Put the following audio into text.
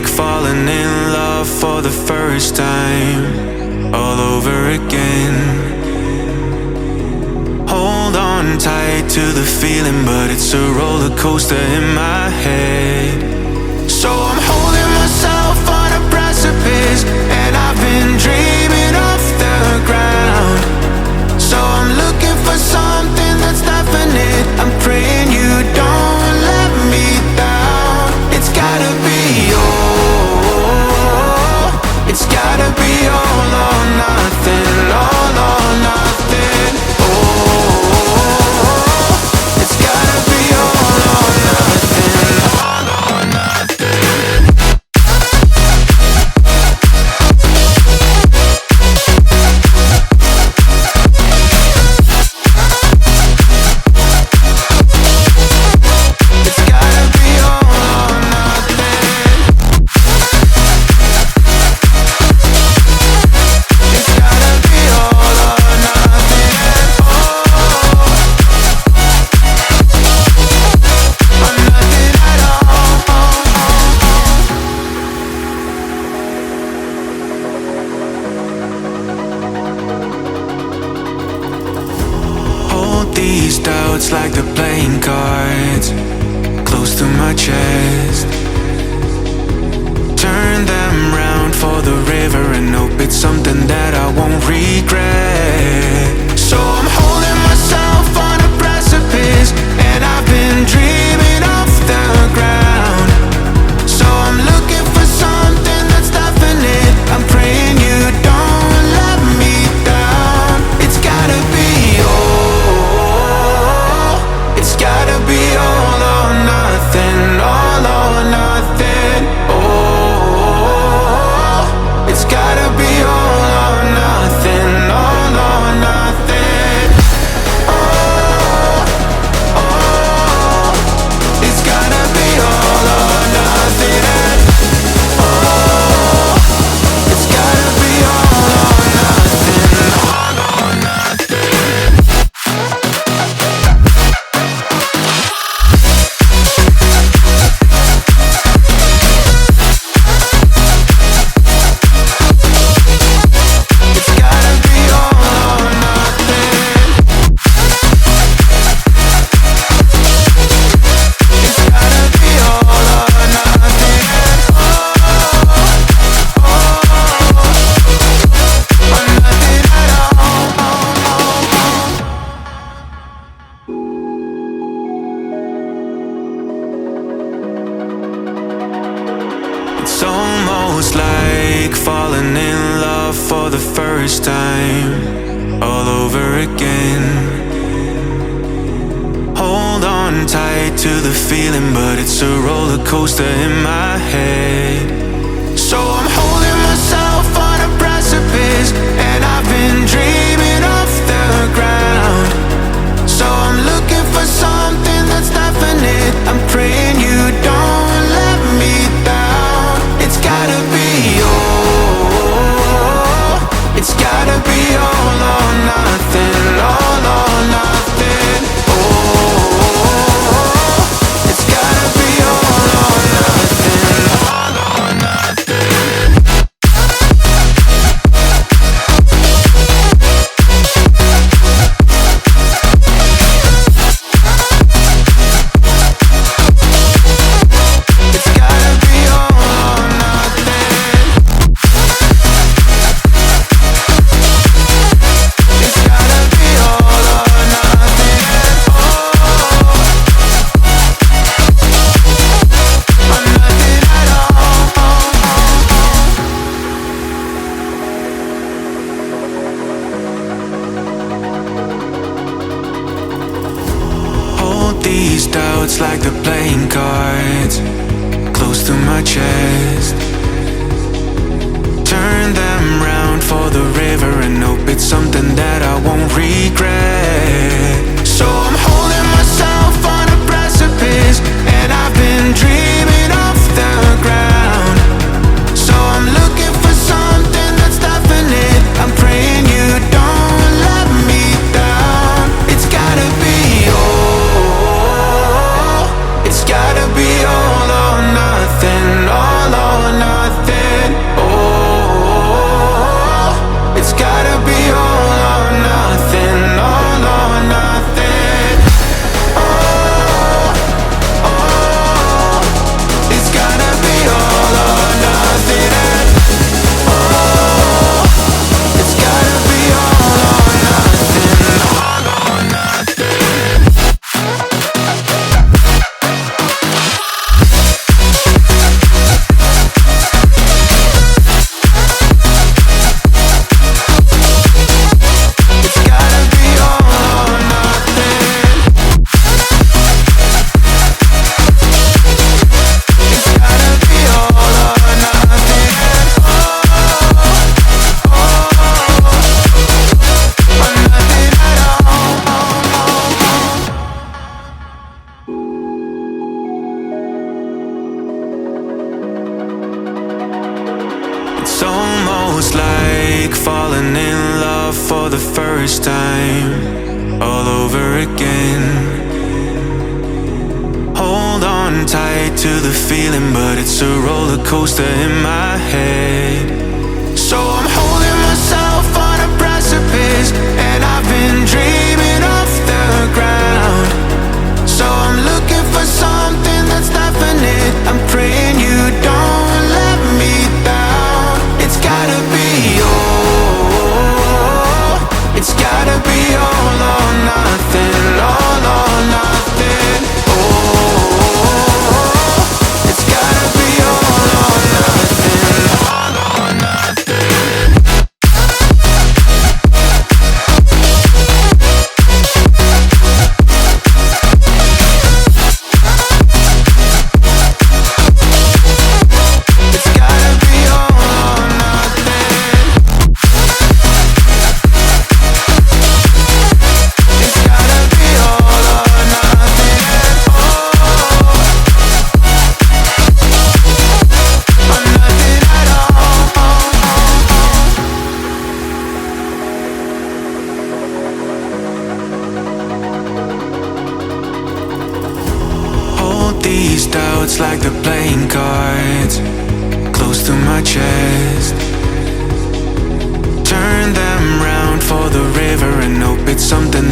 like falling in love for the first time, all over again. Hold on tight to the feeling, but it's a roller coaster in my head. So I'm holding myself on a precipice, and I've been dreaming off the ground. So I'm looking for something that's definite. I'm praying you don't let me down. It's gotta be all. It's gotta be all or nothing. All or nothing. Oh, it's gotta be all or nothing. All or nothing. These doubts like the playing cards close to my chest. Turn them round for the river and hope it's something that I won't regret. So I'm holding myself on a precipice, and I've been dreaming off the ground. So I'm looking for something that's definite. I'm praying you don't let me down. It's gotta be it's gotta be all or nothing, all or nothing. Oh, it's gotta be all or nothing, all or nothing. Oh, oh, it's gotta be all or nothing. Oh, it's gotta be all or nothing, all or nothing. It's almost like falling in love for the first time, all over again. Hold on tight to the feeling, but it's a roller coaster in my head. So I'm holding myself on a precipice, and I've been dreaming off the ground. So I'm looking for something that's definite. I'm praying you don't let me down. It's gotta be all. It's gotta be all or nothing. All or nothing. Oh, it's gotta be all or nothing. All or nothing. These doubts like the playing cards close to my chest. Turn them round for the river and hope it's something that I won't regret. So I'm holding myself on a precipice, and I've been dreaming off the ground. So I'm looking for something that's definite. I'm praying you don't let me down. It's gotta be all. It's gotta be all or nothing, all or time all over again. Hold on tight to the feeling, but it's a roller coaster in my head. So I'm holding myself on a precipice, and I've been dreaming off the ground. So I'm looking for something that's definite. I'm praying you don't let me down. It's gotta be it's gotta be all or nothing, all or nothing. Oh, it's gotta be all or nothing, all or nothing. It's gotta be all or nothing. It's gotta be all or nothing. Oh, or nothing at all. Hold these doubts like they're playing cards close to my chest. Turn them round for the river and hope it's something